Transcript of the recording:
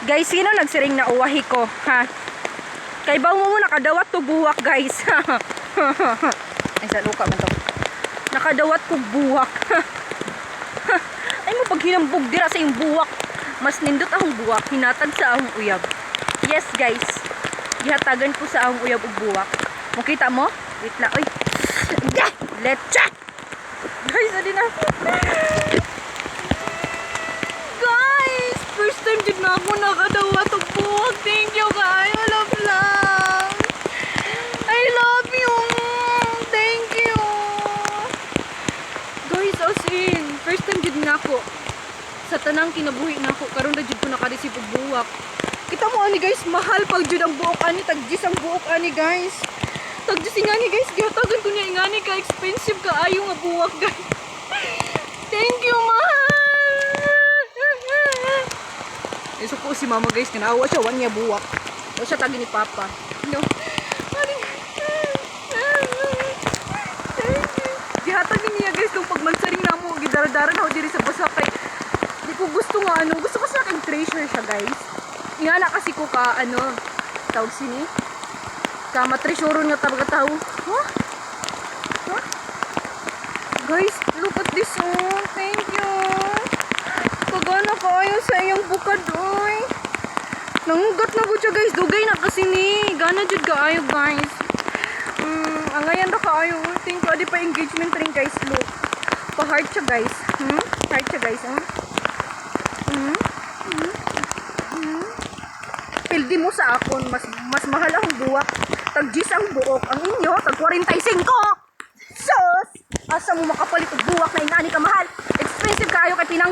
Guys, sino nagsiring na uwahi ko, ha? Kay baw mo nakadawat to buwak, guys. Ay, sa luka man to. Nakadawat ko buwak. Ay mo pag hinambog dira sa yung buwak. Mas nindot akong buwak, hinatag sa akong uyab. Yes, guys. Gihatagan ko sa akong uyab ug buwak. Makita mo? Wait lang. Oy. Let's check. Guys, adi na. Guys, first time jud na ako nakadawat og buwak. Thank you, guys. I love lang. I love you. Thank you. Guys, as in, first time jud na ako. Sa tanang kinabuhi na ako, karon na jud ko naka-receive og buwak. Kita mo ani guys, mahal pag jud ang buok ani, tagjis ang buok ani guys. Tagjis ingani guys, gihatagan ko niya ingani ka expensive ka ayo nga buwak guys. Thank you, mahal. Iso po si mama guys, kanawa siya wan niya buwak. O siya tagi ni papa. No. Gihatag niya guys kung pagmansaring namo gidara-dara na ako diri sa basakay. Di ko gusto nga ano, gusto ko sa akin treasure siya guys. Ingana kasi ko ka ano, tawag sini. Ka matresuron nga tabaga tao. Huh? Huh? Guys, look at this oh. Thank you. Pagana kaayo sa iyong bukad oy. Nangugat na ko siya guys, dugay na kasi ni. Gana jud kaayo guys. Angayan na kaayo. Thank you. Adi pa engagement ring guys, look. Pa-heart siya guys. Heart siya guys, Pildi mo sa akon, mas mahal ang buwak. Tagjis ang buok. Ang inyo, tag 45. Sus! Asa mo makapalit og buwak na ingani ka mahal? Expensive kaayo kay pinang